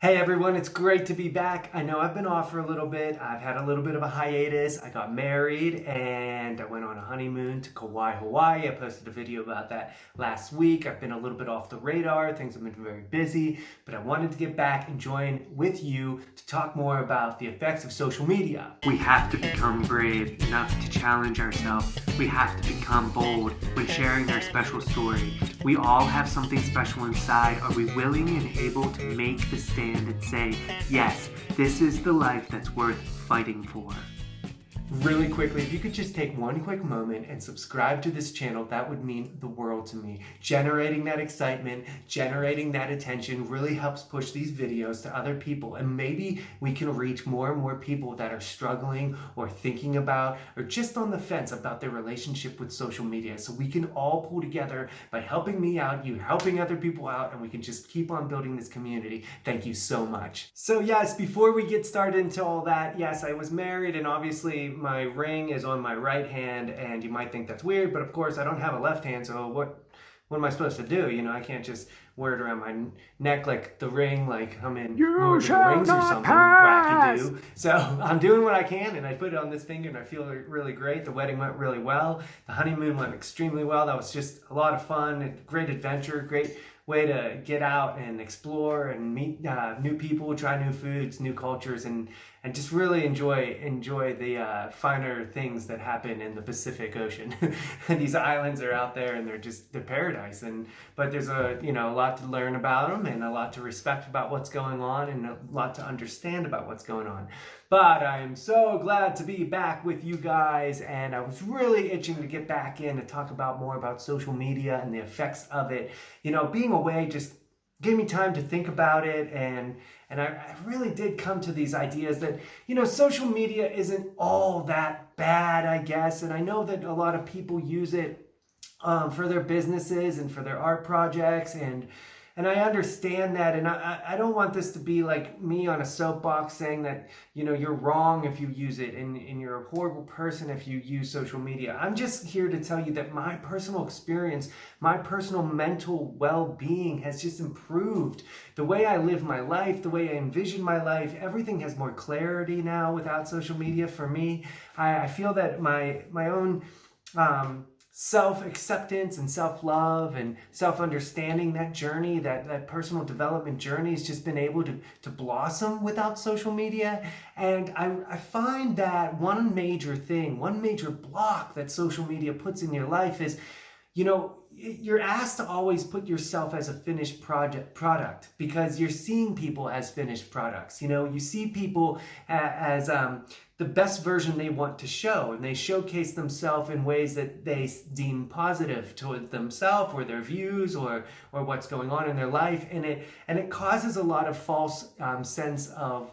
Hey everyone, it's great to be back. I know I've been off for a little bit. I've had a little bit of a hiatus. I got married and I went on a honeymoon to Kauai, Hawaii. I posted a video about that last week. I've been a little bit off the radar. Things have been very busy, but I wanted to get back and join with you to talk more about the effects of social media. We have to become brave enough to challenge ourselves. We have to become bold when sharing our special story. We all have something special inside. Are we willing and able to make the stand and say, yes, this is the life that's worth fighting for? Really quickly, if you could just take one quick moment and subscribe to this channel, that would mean the world to me. Generating that excitement, generating that attention really helps push these videos to other people, and maybe we can reach more and more people that are struggling or thinking about or just on the fence about their relationship with social media. So we can all pull together by helping me out, you helping other people out, and we can just keep on building this community. Thank you so much. So yes, before we get started into all that, yes, I was married, and obviously my ring is on my right hand, and you might think that's weird, but of course I don't have a left hand, so what am I supposed to do? You know, I can't just wear it around my neck like the ring, like I'm in Lord of the Rings or something wacky-do. So I'm doing what I can, and I put it on this finger, and I feel really great. The wedding went really well. The honeymoon went extremely well. That was just a lot of fun, great adventure, great way to get out and explore and meet new people, try new foods, new cultures, and just really enjoy the finer things that happen in the Pacific Ocean. These islands are out there, and they're paradise. But there's a lot to learn about them, and a lot to respect about what's going on, and a lot to understand about what's going on. But I'm so glad to be back with you guys, and I was really itching to get back in to talk about more about social media and the effects of it. You know, being away just gave me time to think about it, and I really did come to these ideas that, social media isn't all that bad, I guess. And I know that a lot of people use it for their businesses and for their art projects, and I understand that, and I don't want this to be like me on a soapbox saying that, you're wrong if you use it and you're a horrible person if you use social media. I'm just here to tell you that my personal experience, my personal mental well-being has just improved. The way I live my life, the way I envision my life, everything has more clarity now without social media for me. I feel that my own self-acceptance and self-love and self-understanding, that journey, that personal development journey has just been able to blossom without social media. And I find that one major block that social media puts in your life is, you're asked to always put yourself as a finished product because you're seeing people as finished products. You see people as the best version they want to show, and they showcase themselves in ways that they deem positive toward themselves or their views or what's going on in their life, and it causes a lot of false sense of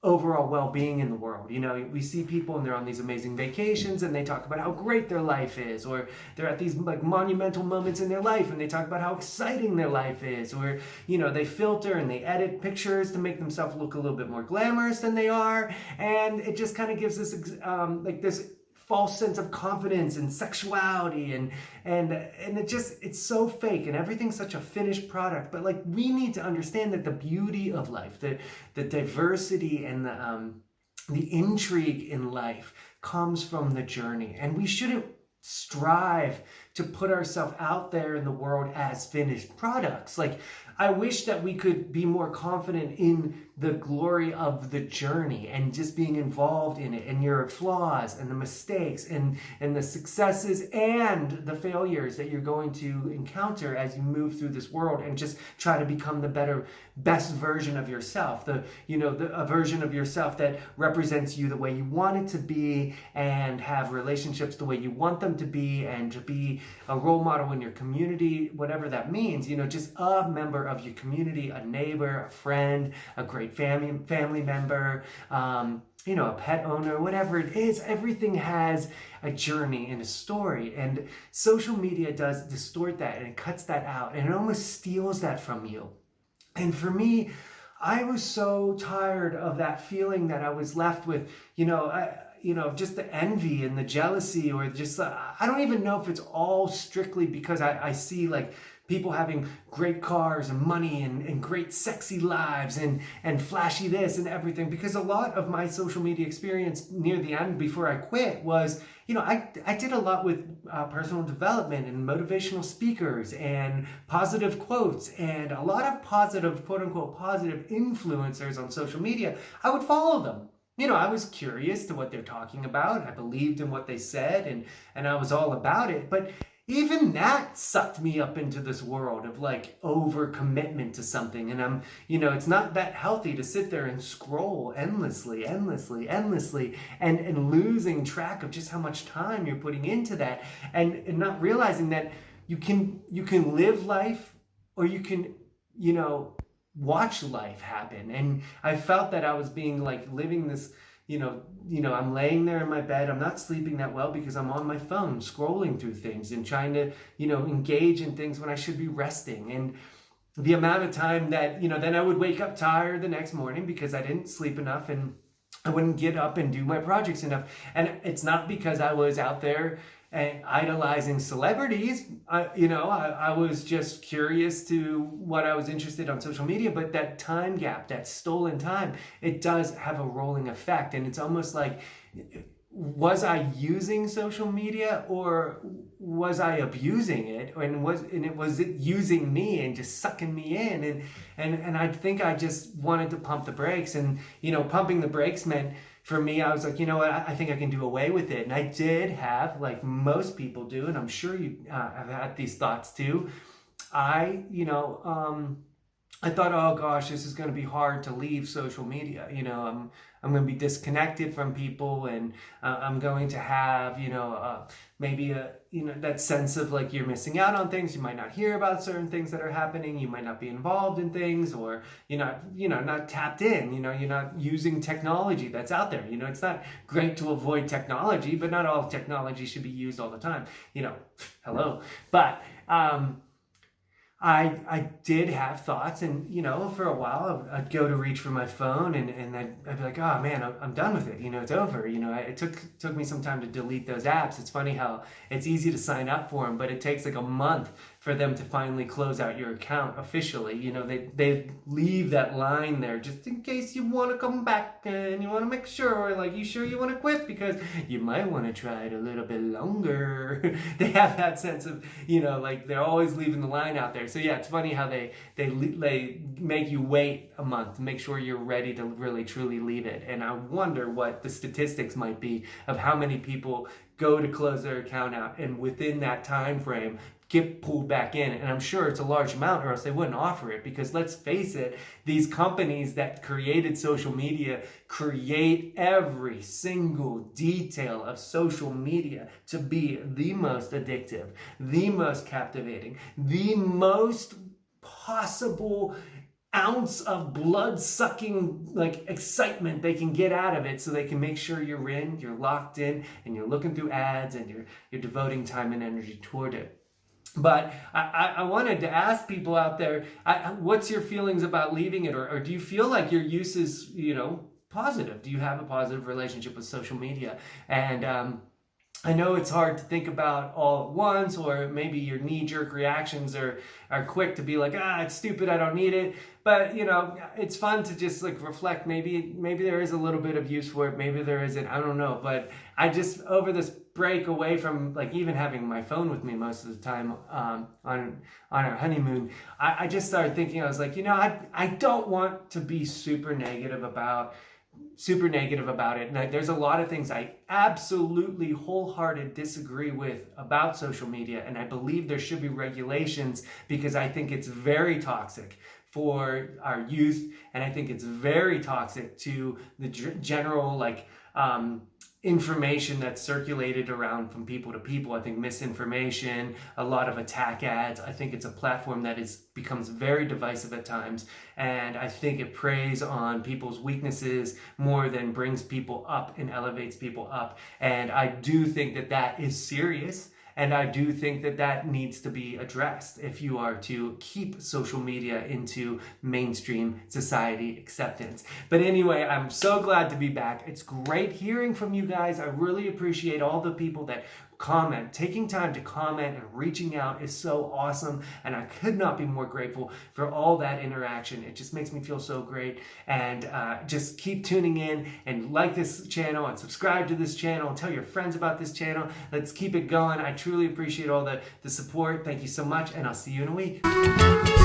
overall well-being in the world. We see people and they're on these amazing vacations and they talk about how great their life is, or they're at these like monumental moments in their life and they talk about how exciting their life is, or they filter and they edit pictures to make themselves look a little bit more glamorous than they are, and it just kind of gives this this false sense of confidence and sexuality, and it's so fake, and everything's such a finished product. But we need to understand that the beauty of life, the diversity and the intrigue in life comes from the journey, and we shouldn't strive to put ourselves out there in the world as finished products. I wish that we could be more confident in the glory of the journey and just being involved in it, and your flaws and the mistakes and the successes and the failures that you're going to encounter as you move through this world, and just try to become the best version of yourself, a version of yourself that represents you the way you want it to be, and have relationships the way you want them to be, and to be a role model in your community, whatever that means, just a member of your community, a neighbor, a friend, a great family member, a pet owner, whatever it is. Everything has a journey and a story, and social media does distort that, and it cuts that out, and it almost steals that from you. And for me, I was so tired of that feeling that I was left with, just the envy and the jealousy, or just, I don't even know if it's all strictly because I see people having great cars and money and great sexy lives and flashy this and everything. Because a lot of my social media experience near the end before I quit was, I did a lot with personal development and motivational speakers and positive quotes and a lot of positive, quote unquote, positive influencers on social media. I would follow them. I was curious to what they're talking about. I believed in what they said and I was all about it. But even that sucked me up into this world of like overcommitment to something. And it's not that healthy to sit there and scroll endlessly and losing track of just how much time you're putting into that and not realizing that you can live life or you can, watch life happen. And I felt that I was being like living this, I'm laying there in my bed. I'm not sleeping that well because I'm on my phone scrolling through things and trying to, engage in things when I should be resting. And the amount of time that, then I would wake up tired the next morning because I didn't sleep enough and I wouldn't get up and do my projects enough. And it's not because I was out there and idolizing celebrities. I was just curious to what I was interested on social media, but that time gap, that stolen time, it does have a rolling effect. And it's almost like, was I using social media or was I abusing it? And was it using me and just sucking me in? And I think I just wanted to pump the brakes. And, pumping the brakes meant, for me, I was like, I think I can do away with it. And I did have, like most people do, and I'm sure you have had these thoughts too. I thought, oh gosh, this is going to be hard to leave social media. I'm going to be disconnected from people, and I'm going to have, maybe that sense of like you're missing out on things. You might not hear about certain things that are happening. You might not be involved in things, or you're not tapped in. You're not using technology that's out there. It's not great to avoid technology, but not all technology should be used all the time. Hello, but I did have thoughts, and for a while I'd go to reach for my phone and I'd be like, oh man, I'm done with it. It's over. It took me some time to delete those apps. It's funny how it's easy to sign up for them, but it takes like a month for them to finally close out your account officially. They leave that line there just in case you want to come back and you want to make sure, like, you sure you want to quit because you might want to try it a little bit longer. They have that sense of, like they're always leaving the line out there. So yeah, it's funny how they make you wait a month to make sure you're ready to really truly leave it. And I wonder what the statistics might be of how many people go to close their account out and within that time frame get pulled back in. And I'm sure it's a large amount, or else they wouldn't offer it. Because let's face it, these companies that created social media create every single detail of social media to be the most addictive, the most captivating, the most possible ounce of blood-sucking like excitement they can get out of it, so they can make sure you're locked in, and you're looking through ads, and you're devoting time and energy toward it. But I wanted to ask people out there, what's your feelings about leaving it? Or do you feel like your use is, positive? Do you have a positive relationship with social media? And I know it's hard to think about all at once, or maybe your knee-jerk reactions are quick to be like, it's stupid, I don't need it. But, it's fun to just like reflect. Maybe there is a little bit of use for it. Maybe there isn't. I don't know. But I just, over this break away from like even having my phone with me most of the time on our honeymoon, I just started thinking, I was like, I don't want to be super negative about it. And there's a lot of things I absolutely wholehearted disagree with about social media. And I believe there should be regulations, because I think it's very toxic for our youth. And I think it's very toxic to the general, information that's circulated around from people to people. I think misinformation, a lot of attack ads. I think it's a platform that becomes very divisive at times. And I think it preys on people's weaknesses more than brings people up and elevates people up. And I do think that is serious. And I do think that needs to be addressed if you are to keep social media into mainstream society acceptance. But anyway, I'm so glad to be back. It's great hearing from you guys. I really appreciate all the people that comment. Taking time to comment and reaching out is so awesome, and I could not be more grateful for all that interaction. It just makes me feel so great. And just keep tuning in and like this channel and subscribe to this channel and tell your friends about this channel. Let's keep it going. I truly appreciate all the support. Thank you so much, and I'll see you in a week.